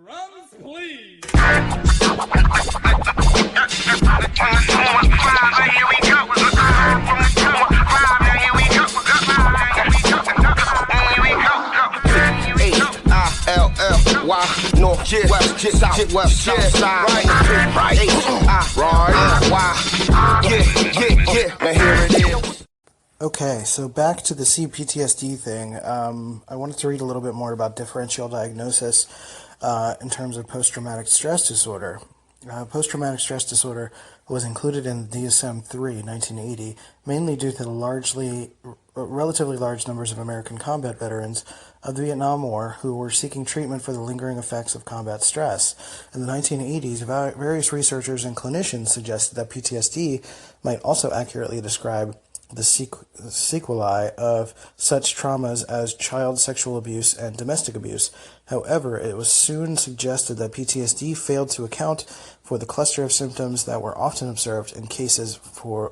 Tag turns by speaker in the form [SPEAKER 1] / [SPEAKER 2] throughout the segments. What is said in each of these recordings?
[SPEAKER 1] Drums, please.
[SPEAKER 2] H-I-L-L-Y, north, west, south, west, side, right, yeah, now here it is.
[SPEAKER 3] Okay, so back to the C-PTSD thing. I wanted to read a little bit more about differential diagnosis in terms of post-traumatic stress disorder. Post-traumatic stress disorder was included in the DSM-3 1980, mainly due to the relatively large numbers of American combat veterans of the Vietnam War who were seeking treatment for the lingering effects of combat stress. In the 1980s, various researchers and clinicians suggested that PTSD might also accurately describe the sequelae of such traumas as child sexual abuse and domestic abuse. However, it was soon suggested that PTSD failed to account for the cluster of symptoms that were often observed in cases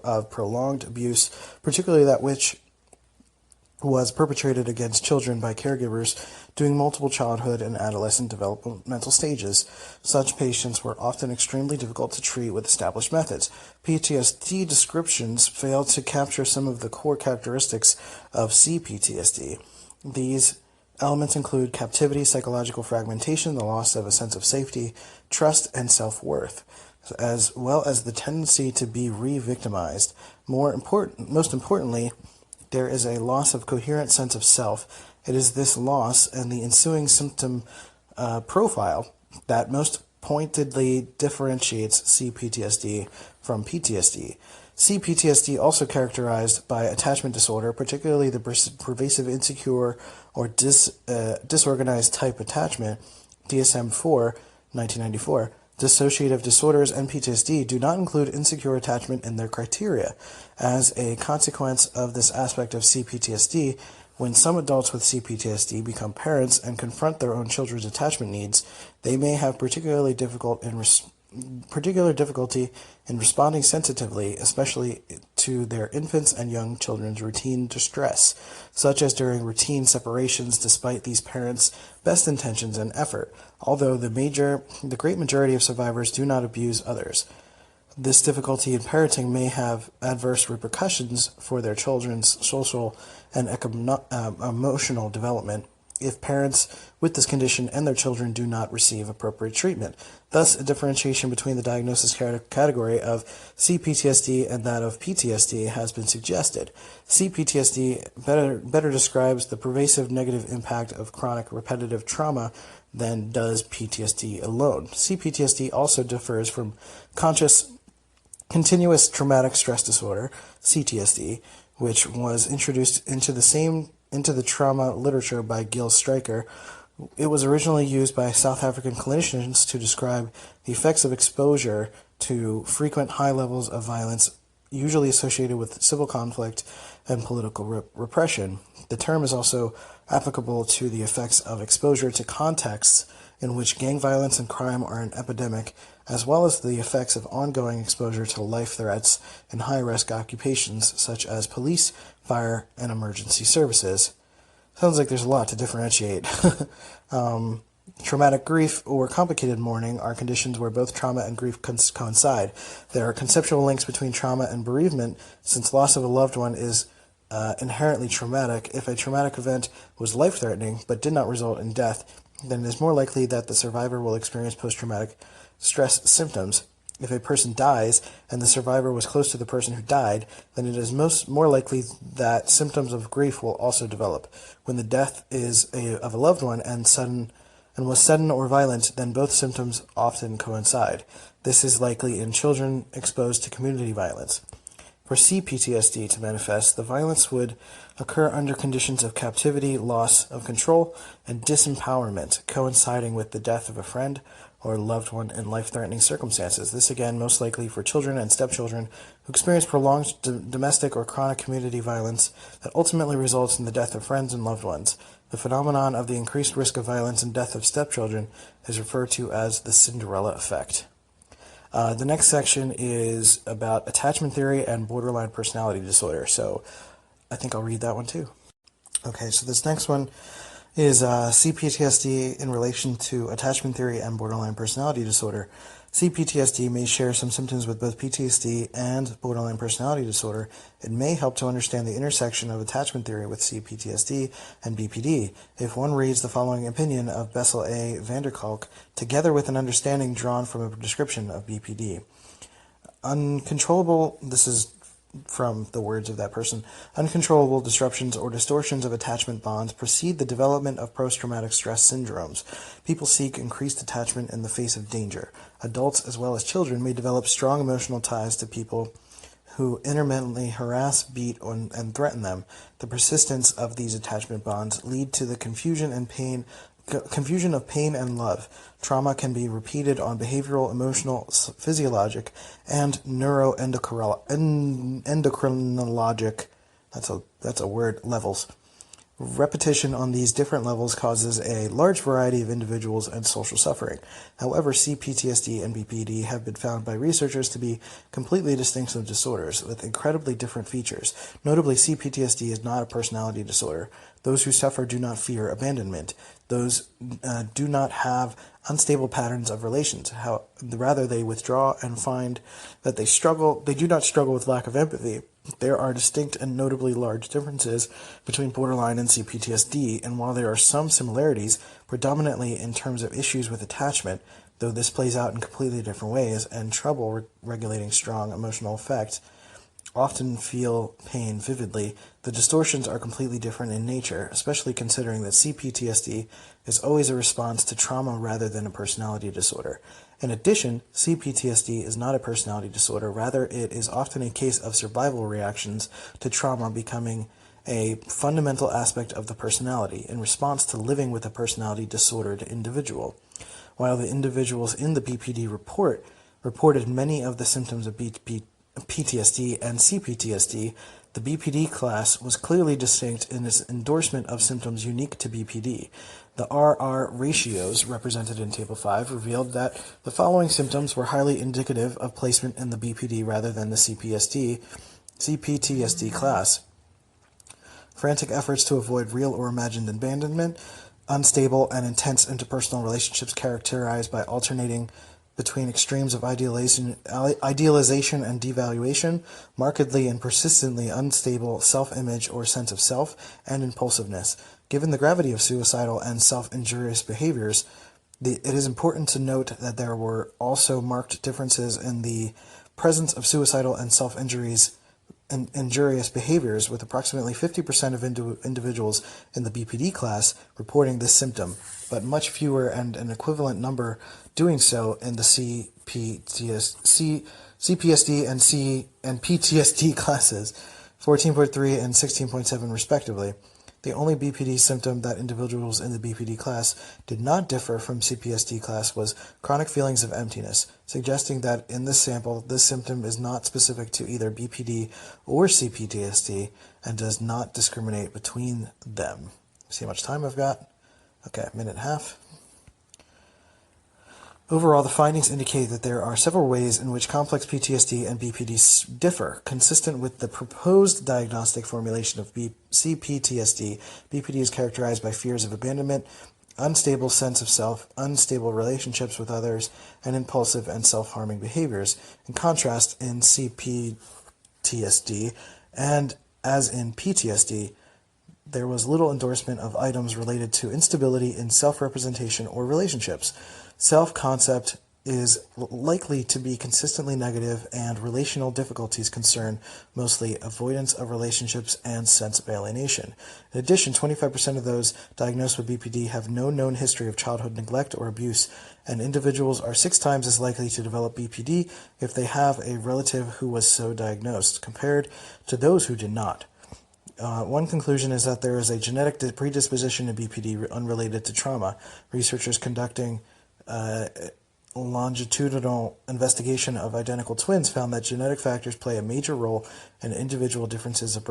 [SPEAKER 3] of prolonged abuse, particularly that which was perpetrated against children by caregivers during multiple childhood and adolescent developmental stages. Such patients were often extremely difficult to treat with established methods. PTSD descriptions failed to capture some of the core characteristics of C-PTSD. These elements include captivity, psychological fragmentation, the loss of a sense of safety, trust, and self-worth, as well as the tendency to be re-victimized. Most importantly, there is a loss of coherent sense of self. It is this loss and the ensuing symptom profile that most pointedly differentiates C-PTSD from PTSD. C-PTSD also characterized by attachment disorder, particularly the pervasive insecure or disorganized type attachment, DSM-4, 1994. Dissociative disorders and PTSD do not include insecure attachment in their criteria. As a consequence of this aspect of C-PTSD, when some adults with C-PTSD become parents and confront their own children's attachment needs, they may have particular difficulty in responding sensitively, especially to their infants and young children's routine distress, such as during routine separations despite these parents' best intentions and effort, although the great majority of survivors do not abuse others. This difficulty in parenting may have adverse repercussions for their children's social and emotional development if parents with this condition and their children do not receive appropriate treatment. Thus, a differentiation between the diagnosis category of C-PTSD and that of PTSD has been suggested. C-PTSD better describes the pervasive negative impact of chronic repetitive trauma than does PTSD alone. C-PTSD also differs from continuous traumatic stress disorder, CTSD, which was introduced into the trauma literature by Gil Stryker. It was originally used by South African clinicians to describe the effects of exposure to frequent high levels of violence, usually associated with civil conflict and political repression. The term is also applicable to the effects of exposure to contexts in which gang violence and crime are an epidemic, as well as the effects of ongoing exposure to life threats in high-risk occupations such as police, fire, and emergency services. Sounds like there's a lot to differentiate. Traumatic grief or complicated mourning are conditions where both trauma and grief coincide. There are conceptual links between trauma and bereavement, since loss of a loved one is inherently traumatic. If a traumatic event was life-threatening but did not result in death, then it is more likely that the survivor will experience post-traumatic stress symptoms. If a person dies and the survivor was close to the person who died, then it is more likely that symptoms of grief will also develop. When the death is of a loved one and was sudden or violent, then both symptoms often coincide. This is likely in children exposed to community violence. For C-PTSD to manifest, the violence would occur under conditions of captivity, loss of control, and disempowerment, coinciding with the death of a friend or loved one in life-threatening circumstances. This again most likely for children and stepchildren who experience prolonged domestic or chronic community violence that ultimately results in the death of friends and loved ones. The phenomenon of the increased risk of violence and death of stepchildren is referred to as the Cinderella effect. The next section is about attachment theory and borderline personality disorder, so I think I'll read that one too. Okay, so this next one is C-PTSD in relation to attachment theory and borderline personality disorder. C-PTSD may share some symptoms with both PTSD and borderline personality disorder. It may help to understand the intersection of attachment theory with C-PTSD and BPD if one reads the following opinion of Bessel A. Vanderkalk, together with an understanding drawn from a description of BPD. Uncontrollable, this is from the words of that person, uncontrollable disruptions or distortions of attachment bonds precede the development of post-traumatic stress syndromes. People seek increased attachment in the face of danger. Adults as well as children may develop strong emotional ties to people who intermittently harass, beat, and threaten them. The persistence of these attachment bonds lead to the confusion of pain and love. Trauma can be repeated on behavioral, emotional, physiologic, and neuroendocrinologic, that's a word, levels. Repetition on these different levels causes a large variety of individuals and social suffering. However, C-PTSD and BPD have been found by researchers to be completely distinctive disorders with incredibly different features. Notably, C-PTSD is not a personality disorder. Those who suffer do not fear abandonment. Those do not have unstable patterns of relations. Rather, they withdraw and find that they do not struggle with lack of empathy. There are distinct and notably large differences between borderline and C-PTSD, and while there are some similarities, predominantly in terms of issues with attachment, though this plays out in completely different ways, and trouble regulating strong emotional effects, often feel pain vividly, the distortions are completely different in nature, especially considering that C-PTSD is always a response to trauma rather than a personality disorder. In addition, C-PTSD is not a personality disorder, rather it is often a case of survival reactions to trauma becoming a fundamental aspect of the personality in response to living with a personality disordered individual. While the individuals in the BPD report reported many of the symptoms of PTSD and C-PTSD, the BPD class was clearly distinct in its endorsement of symptoms unique to BPD. The RR ratios, represented in Table 5, revealed that the following symptoms were highly indicative of placement in the BPD rather than the C-PTSD class. Frantic efforts to avoid real or imagined abandonment, unstable and intense interpersonal relationships characterized by alternating between extremes of idealization and devaluation, markedly and persistently unstable self-image or sense of self, and impulsiveness. Given the gravity of suicidal and self-injurious behaviors, it is important to note that there were also marked differences in the presence of suicidal and self-injurious behaviors, with approximately 50% of individuals in the BPD class reporting this symptom, but much fewer and an equivalent number doing so in the CPSD and PTSD classes, 14.3 and 16.7 respectively. The only BPD symptom that individuals in the BPD class did not differ from CPSD class was chronic feelings of emptiness, suggesting that in this sample, this symptom is not specific to either BPD or CPTSD and does not discriminate between them. See how much time I've got? Okay, a minute and a half. Overall, the findings indicate that there are several ways in which complex PTSD and BPD differ. Consistent with the proposed diagnostic formulation of C-PTSD, BPD is characterized by fears of abandonment, unstable sense of self, unstable relationships with others, and impulsive and self-harming behaviors. In contrast, in C-PTSD, and as in PTSD, there was little endorsement of items related to instability in self-representation or relationships. Self-concept is likely to be consistently negative, and relational difficulties concern mostly avoidance of relationships and sense of alienation. In addition, 25% of those diagnosed with BPD have no known history of childhood neglect or abuse, and individuals are 6 times as likely to develop BPD if they have a relative who was so diagnosed, compared to those who did not. One conclusion is that there is a genetic predisposition to BPD unrelated to trauma. Researchers conducting longitudinal investigation of identical twins found that genetic factors play a major role in individual differences of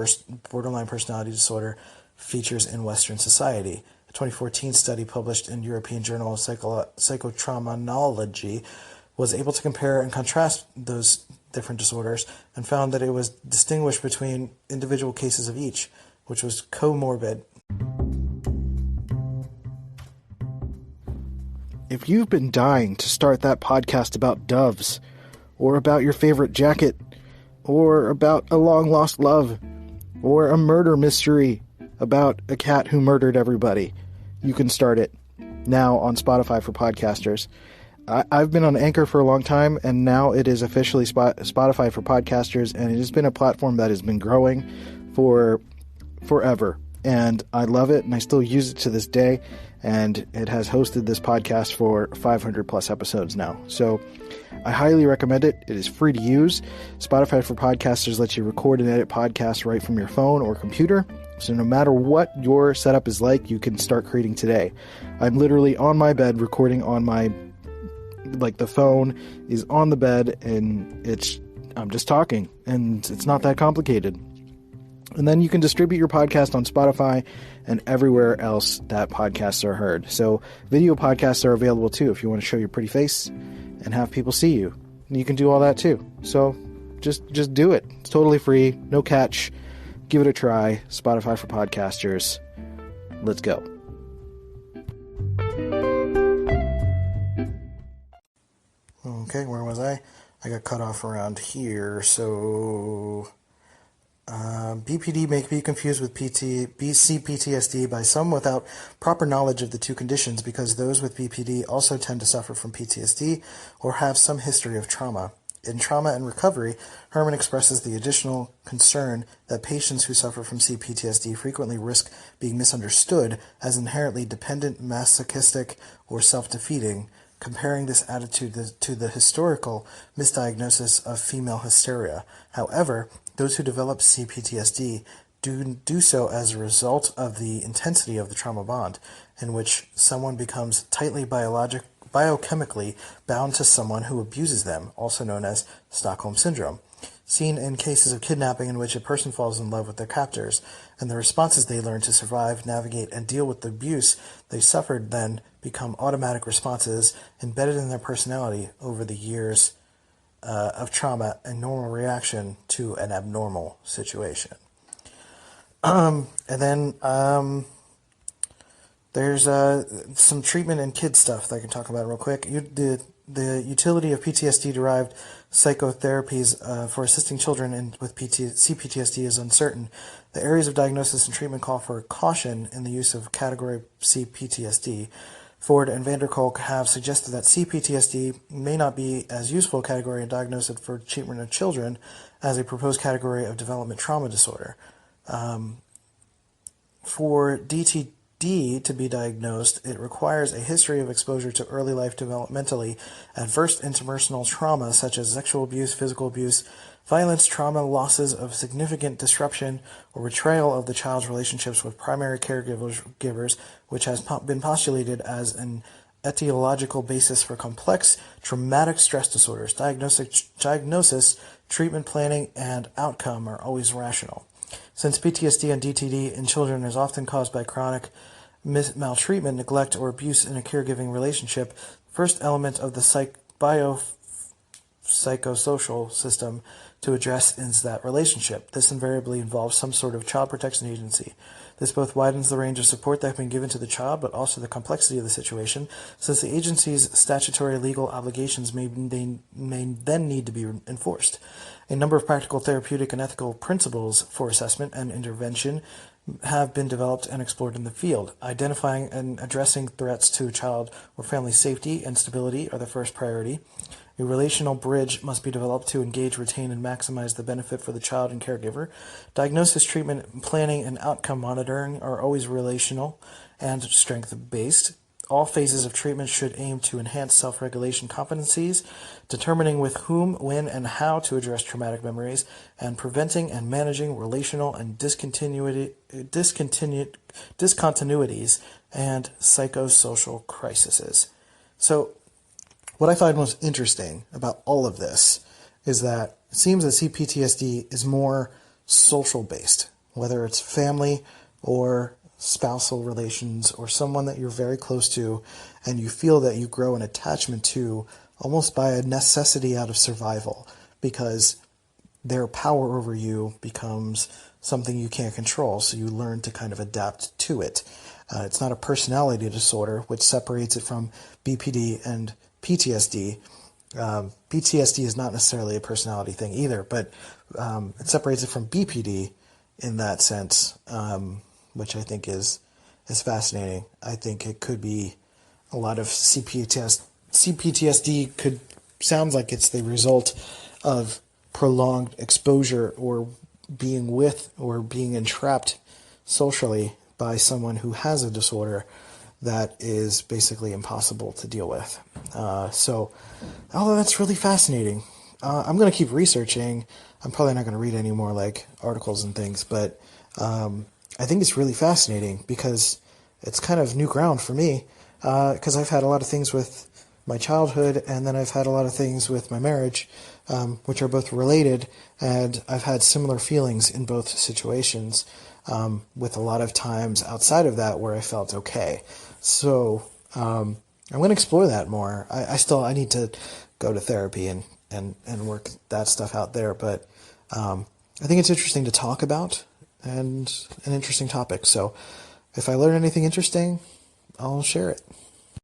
[SPEAKER 3] borderline personality disorder features in Western society. A 2014 study published in European Journal of Psychotraumatology was able to compare and contrast those different disorders and found that it was distinguished between individual cases of each, which was comorbid. if you've been dying to start that podcast about doves, or about your favorite jacket, or about a long-lost love, or a murder mystery about a cat who murdered everybody, you can start it now on Spotify for podcasters. I've been on Anchor for a long time, and now it is officially Spotify for podcasters, and it has been a platform that has been growing for forever. And I love it, and I still use it to this day, and it has hosted this podcast for 500 plus episodes now. So I highly recommend it. It is free to use. Spotify for podcasters lets you record and edit podcasts right from your phone or computer. So no matter what your setup is like, you can start creating today. I'm literally on my bed recording on my, the phone is on the bed, and I'm just talking, and it's not that complicated. And then you can distribute your podcast on Spotify and everywhere else that podcasts are heard. So video podcasts are available too if you want to show your pretty face and have people see you. And you can do all that too. So just do it. It's totally free, no catch. Give it a try. Spotify for podcasters. Let's go. Okay, where was I? I got cut off around here. So BPD may be confused with C-PTSD by some without proper knowledge of the two conditions, because those with BPD also tend to suffer from PTSD or have some history of trauma. In Trauma and Recovery, Herman expresses the additional concern that patients who suffer from C-PTSD frequently risk being misunderstood as inherently dependent, masochistic, or self-defeating, comparing this attitude to the historical misdiagnosis of female hysteria. However, those who develop C-PTSD do so as a result of the intensity of the trauma bond, in which someone becomes tightly biochemically bound to someone who abuses them, also known as Stockholm Syndrome, seen in cases of kidnapping in which a person falls in love with their captors, and the responses they learn to survive, navigate, and deal with the abuse they suffered then become automatic responses embedded in their personality over the years of trauma and normal reaction to an abnormal situation. And then there's some treatment and kid stuff that I can talk about real quick. The utility of PTSD-derived psychotherapies for assisting children with C-PTSD is uncertain. The areas of diagnosis and treatment call for caution in the use of category C-PTSD. Ford and Vanderkolk have suggested that C-PTSD may not be as useful a category in diagnosis for treatment of children as a proposed category of development trauma disorder. For DTD to be diagnosed, it requires a history of exposure to early life developmentally adverse interpersonal trauma such as sexual abuse, physical abuse, violence, trauma, losses of significant disruption, or betrayal of the child's relationships with primary caregivers, which has been postulated as an etiological basis for complex traumatic stress disorders. Diagnosis, treatment planning, and outcome are always rational. Since PTSD and DTD in children is often caused by chronic maltreatment, neglect, or abuse in a caregiving relationship, the first element of the psychosocial system to address is that relationship. This invariably involves some sort of child protection agency. This both widens the range of support that can be given to the child, but also the complexity of the situation, since the agency's statutory legal obligations may then need to be enforced. A number of practical, therapeutic, and ethical principles for assessment and intervention have been developed and explored in the field. Identifying and addressing threats to child or family safety and stability are the first priority. A relational bridge must be developed to engage, retain, and maximize the benefit for the child and caregiver. Diagnosis, treatment, planning, and outcome monitoring are always relational and strength-based. All phases of treatment should aim to enhance self-regulation competencies, determining with whom, when, and how to address traumatic memories, and preventing and managing relational and discontinuities and psychosocial crises. So, what I find most interesting about all of this is that it seems that C-PTSD is more social-based, whether it's family or spousal relations or someone that you're very close to and you feel that you grow an attachment to almost by a necessity out of survival, because their power over you becomes something you can't control, so you learn to kind of adapt to it. It's not a personality disorder, which separates it from BPD and PTSD. PTSD is not necessarily a personality thing either, but it separates it from BPD in that sense, which I think is fascinating. I think it could be a lot of CPTSD sounds like it's the result of prolonged exposure or being with or being entrapped socially by someone who has a disorder that is basically impossible to deal with. So, although that's really fascinating, I'm going to keep researching. I'm probably not going to read any more like articles and things, but I think it's really fascinating because it's kind of new ground for me, because I've had a lot of things with my childhood, and then I've had a lot of things with my marriage, which are both related, and I've had similar feelings in both situations, with a lot of times outside of that where I felt okay. So I'm going to explore that more. I need to go to therapy and work that stuff out there, but I think it's interesting to talk about and an interesting topic. So if I learn anything interesting, I'll share it.